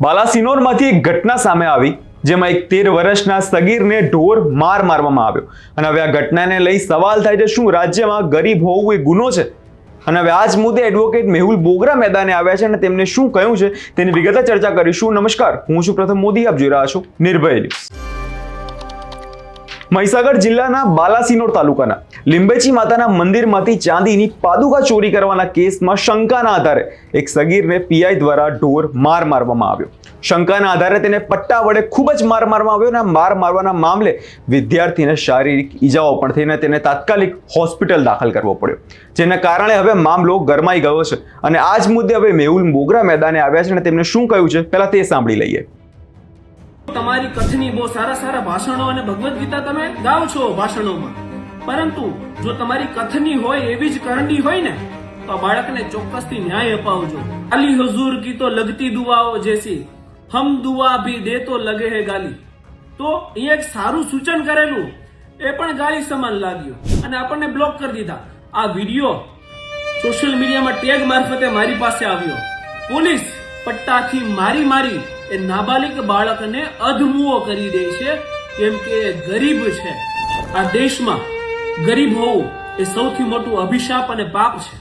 બાલાસિનોરમાંથી એક ઘટના સામે આવી જેમાં એક 13 વર્ષના સગીરને ઢોર માર મારવામાં આવ્યો અને હવે આ ઘટનાને લઈ સવાલ થાય છે, શું રાજ્યમાં ગરીબ હોવું એ ગુનો છે? અને હવે આ જ મુદ્દે એડવોકેટ મેહુલ બોગરા મેદાને આવ્યા છે અને તેમને શું કહ્યું છે તેની વિગતે ચર્ચા કરીશું. નમસ્કાર, હું છું પ્રથમ મોદી, આપ જોઈ રહ્યા છો નિર્ભય ન્યૂઝ. મહીસાગર જિલ્લાના બાલાસિનોર તાલુકાના લીંબેચી માતાના મંદિરમાંથી ચાંદીની પાદુકા ચોરી કરવાના કેસમાં શંકાના આધારે એક સગીરને પીઆઈ દ્વારા ઢોર માર મારવામાં આવ્યો. શંકાના આધારે તેને પટ્ટા વડે ખૂબ જ માર મારવામાં આવ્યો અને માર મારવાના મામલે વિદ્યાર્થીને શારીરિક ઈજાઓ પણ થઈને તેને તાત્કાલિક હોસ્પિટલ દાખલ કરવો પડ્યો, જેના કારણે હવે મામલો ગરમાઈ ગયો છે. અને આ જ મુદ્દે હવે મેહુલ બોગરા મેદાને આવ્યા છે અને તેમને શું કહ્યું છે પહેલા તે સાંભળી લઈએ. તમારી કથની બહુ સારા ભાષણો અને ભગવદ ગીતા તમે ગાવ છો ભાષણોમાં, પરંતુ જો તમારી કથની હોય એવી જ કરણી હોય ને તો બાળકને ચોક્કસથી ન્યાય અપાવજો. અલી હુઝુર કી તો લગતી દુઆઓ જૈસી, હમ દુઆ ભી દે તો લગે હે ગાલી. તો અહીંયા એક સારું સૂચન કરેલું એ પણ ગાલી સમાન લાગ્યું અને આપણને બ્લોક કરી દીધા. આ વિડીયો સોશિયલ મીડિયામાં ટેગ મારફતે મારી પાસે આવ્યો. પોલીસ પટ્ટાથી મારી એ નાબાલિગ બાળકને અધમુઓ કરી દે છે કેમ કે એ ગરીબ છે. આ દેશમાં ગરીબ હોવું એ સૌથી મોટું અભિશાપ અને પાપ છે.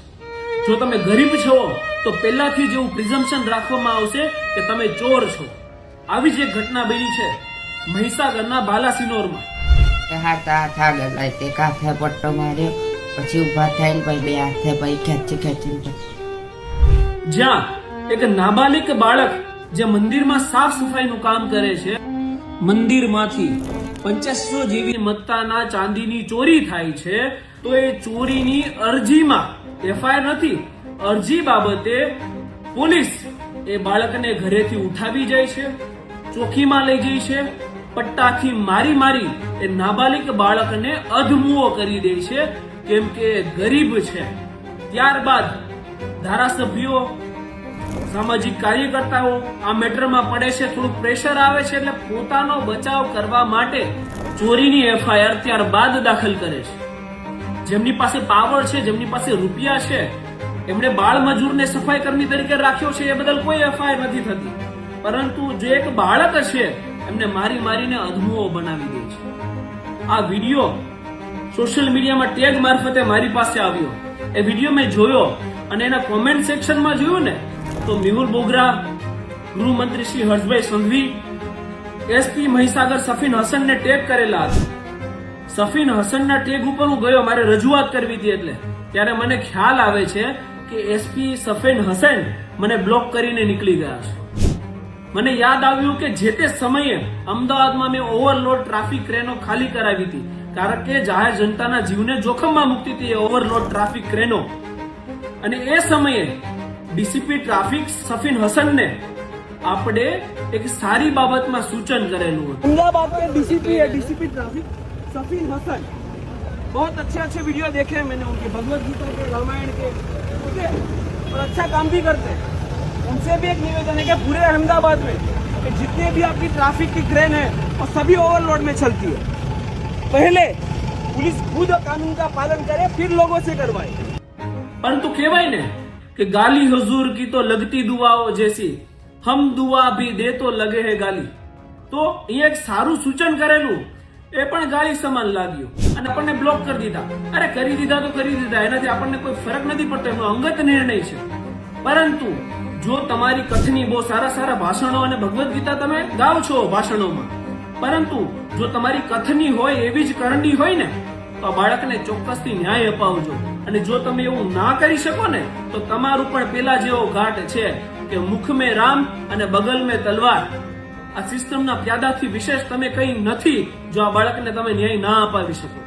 જો તમે ગરીબ છો તો પહેલાથી જેવું પ્રિઝમ્પશન રાખવામાં આવશે કે તમે ચોર છો. આવી જ એક ઘટના બની છે મહીસાગરના બાલાસિનોરમાં. હાથા હાથા ગલાય તે કાફે પટ્ટો માર્યો, પછી ઊભા થઈને પછી બે હાથે પછી ખેંચી જ્યાં એક નાબાલિગ બાળક જે મંદિરમાં સાફ સફાઈનું કામ કરે છે, મંદિરમાંથી 2500 જેવી મત્તાના ચાંદીની ચોરી થાય છે, તો એ ચોરીની અરજીમાં એફઆઈઆર નથી, અરજી બાબતે પોલીસ એ બાળકને ઘરેથી ઉઠાવી જાય છે, ચોકીમાં લઈ જાય છે, પટ્ટાથી મારી એ નાબાલિગ બાળકને અધમુઓ કરી દે છે કેમ કે ગરીબ છે. ત્યારબાદ ધારાસભ્યો, સામાજિક કાર્યકર્તાઓ આ મેટરમાં પડે છે, થોડું પ્રેશર આવે છે એટલે પોતાનો બચાવ કરવા માટે ચોરીની એફઆઈઆર ત્યારબાદ દાખલ કરે છે. જેમની પાસે પાવર છે, જેમની પાસે રૂપિયા છે, એમણે બાળ મજૂરને સફાઈ કર્મી તરીકે રાખ્યો છે, એ બદલ કોઈ એફઆઈઆર નથી થતી. પરંતુ જે એક બાળક છે એમને મારીને અધમુઓ બનાવી દે છે. આ વિડીયો સોશિયલ મીડિયામાં ટેગ મારફતે મારી પાસે આવ્યો. એ વિડીયો મેં જોયો અને એના કોમેન્ટ સેક્શનમાં જોયું ને તો મેહુલ બોગરા, ગૃહમંત્રી શ્રી હર્ષભાઈ સંઘવી, એસપી મહીસાગર સફીન હસનને ટેગ કરેલા હતા. સફીન હસનના ટેગ ઉપર હું ગયો, મારે રજૂઆત કરવી હતી, એટલે ત્યારે મને ખ્યાલ આવે છે કે એસપી સફીન હસન મને બ્લોક કરીને નીકળી ગયા છે. મને યાદ આવ્યું કે જે તે સમયે અમદાવાદમાં મેં ઓવરલોડ ટ્રાફિક ક્રેનો ખાલી કરાવી હતી, કારણ કે જાહેર જનતાના જીવને જોખમમાં મૂકતી હતી એ ઓવરલોડ ટ્રાફિક ક્રેનો. અને એ સમયે ડીસીપી ટ્રાફિક સફીન હસનને આપણે એક સારી બાબતમાં સૂચન કરેલું હતું. अहमदाबाद के डीसीपी ट्रैफिक सफीन हसन बहुत अच्छे वीडियो देखे हैं मैंने उनके, भगवत गीता के, रामायण के, ओके, और अच्छा काम भी करते हैं. उनसे भी एक निवेदन है कि पूरे अहमदाबाद में कि जितने भी आपकी ट्रैफिक की क्रेन है वो सभी ओवरलोड में चलती है. पहले पुलिस खुद कानून का पालन करे फिर लोगों से करवाए. परंतु कहेवाय ने कि गाली हुजूर की तो लगती दुआओ जैसी, हम दुआ भी दे तो लगे है गाली. તો અહીંયા એક સારું સૂચન કરેલું એ પણ ગાલી સમાન લાગ્યું અને આપણને બ્લોક કરી દીધા. અરે કરી દીધા તો કરી દીધા, એનાથી આપણને કોઈ ફરક નથી પડતો, એમનો અંગત નિર્ણય છે. પરંતુ જો તમારી કથની બહુ સારા ભાષણો અને ભગવદ ગીતા તમે ગાવ છો ભાષણોમાં, પરંતુ જો તમારી કથની હોય એવી જ કરણી હોય ને તો આ બાળકને ચોક્કસથી ન્યાય અપાવજો. અને જો તમે એવું ના કરી શકો ને તો તમારું પણ પેલા જેવો ઘાટ છે કે મુખ મેં રામ અને બગલ મેં તલવાર. આ સિસ્ટમના પ્યાદાથી વિશેષ તમે કંઈ નથી જો આ બાળકને તમે ન્યાય ના અપાવી શકો.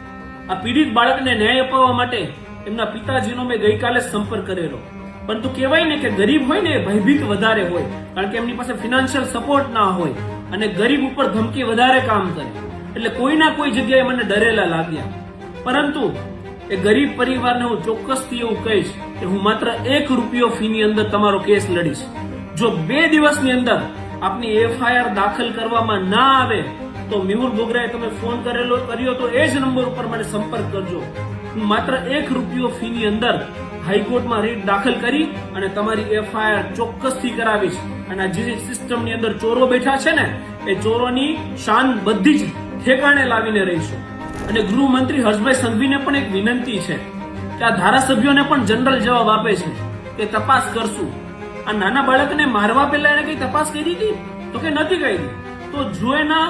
આ પીડિત બાળકને ન્યાય અપાવવા માટે એમના પિતાજીનો મેં ગઈકાલે સંપર્ક કરેલો. પરંતુ કહેવાય ને કે ગરીબ હોય ને એ ભયભીત વધારે હોય, કારણ કે એમની પાસે ફિનાન્શિયલ સપોર્ટ ના હોય અને ગરીબ ઉપર ધમકી વધારે કામ કરે, એટલે કોઈના કોઈ જગ્યાએ મને ડરેલા લાગ્યા. પરંતુ એ ગરીબ પરિવારને હું ચોક્કસથી એવું કહીશ કે હું માત્ર 1 રૂપિયો ફીની અંદર તમારો કેસ લડીશ. જો 2 દિવસની અંદર આપની એફઆઈઆર દાખલ કરવામાં ના આવે તો મેહુલ બોગરાએ તમે ફોન કર્યો તો એ જ નંબર ઉપર મને સંપર્ક કરજો. હું માત્ર 1 રૂપિયો ફીની અંદર હાઈકોર્ટમાં રીટ દાખલ કરી અને તમારી એફઆઈઆર ચોક્કસથી કરાવીશ. અને આ જે સિસ્ટમની અંદર ચોરો બેઠા છે ને, એ ચોરોની શાન બધી જ ઠેકાણે લાવીને રહીશું. અને ગૃહમંત્રી હર્ષભાઈ સંઘવીને પણ એક વિનંતી છે કે આ ધારાસભ્યોને પણ જનરલ જવાબ આપે છે કે તપાસ કરશું. આ નાના બાળકને મારવા પહેલા એને કઈ તપાસ કરી હતી તો કે નથી કરી. તો જો એના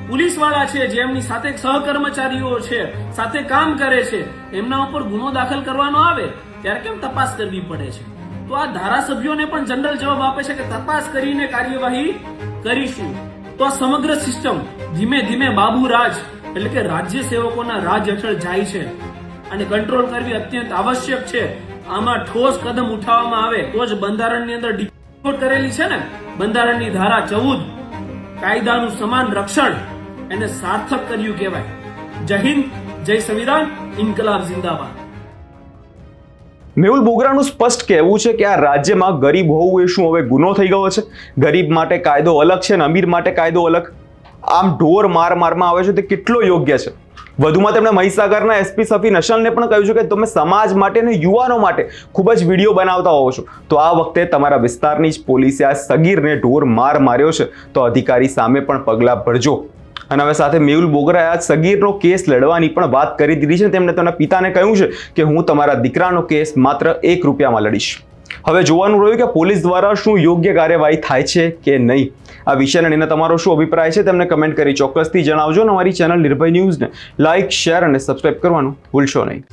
પોલીસ વાળા છે, જે એમની સાથે સહકર્મચારીઓ છે, સાથે કામ કરે છે, એમના ઉપર ગુનો દાખલ કરવાનો આવે ત્યારે કેમ તપાસ કરવી પડે છે? તો આ ધારાસભ્યોને પણ જનરલ જવાબ આપે છે કે તપાસ કરીને કાર્યવાહી કરીશું. તો આ સમગ્ર સિસ્ટમ ધીમે ધીમે બાબુ રાજ એટલે કે રાજ્ય સેવકોના રાજ હેઠળ જાય છે અને કંટ્રોલ કરવી અત્યંત આવશ્યક છે. આમાં ઠોસ કદમ ઉઠાવવામાં આવે તો જ બંધારણની અંદર ડિકોડ કરેલી છે ને, બંધારણની ધારા 14 કાયદાનું સમાન રક્ષણ, એને સાર્થક કર્યું કહેવાય. જય હિન્દ, જય સંવિધાન, ઇન્કલાબ જિંદાબાદ. મેહુલ બોગરાનું સ્પષ્ટ કહેવું છે કે આ રાજ્યમાં ગરીબ હોવું એ શું હવે ગુનો થઈ ગયો છે? ગરીબ માટે કાયદો અલગ છે અને અમીર માટે કાયદો અલગ. આમ ઢોર મારમાં આવે છે તે કેટલો યોગ્ય છે? વધુમાં તેમણે મહીસાગરના એસપી સફીન હસનને પણ કહ્યું છે કે તમે સમાજ માટે અને યુવાનો માટે ખૂબ જ વિડીયો બનાવતા હોવ છો, તો આ વખતે તમારા વિસ્તારની જ પોલીસે આ સગીરને ઢોર માર્યો છે તો અધિકારી સામે પણ પગલાં ભરજો. અને હવે સાથે મેહુલ બોગરાએ આ સગીરનો કેસ લડવાની પણ વાત કરી દીધી છે. તેમણે તેના પિતાને કહ્યું છે કે હું તમારા દીકરાનો કેસ માત્ર 1 રૂપિયામાં લડીશ. હવે જોવાનું રહ્યું કે પોલીસ દ્વારા શું યોગ્ય કાર્યવાહી થાય છે કે નહીં. આ વિષયને લઈને તમારો શું અભિપ્રાય છે તેમને કમેન્ટ કરી ચોક્કસથી જણાવજો. અને અમારી ચેનલ નિર્ભય ન્યૂઝને લાઇક, શેર અને સબસ્ક્રાઇબ કરવાનું ભૂલશો નહીં.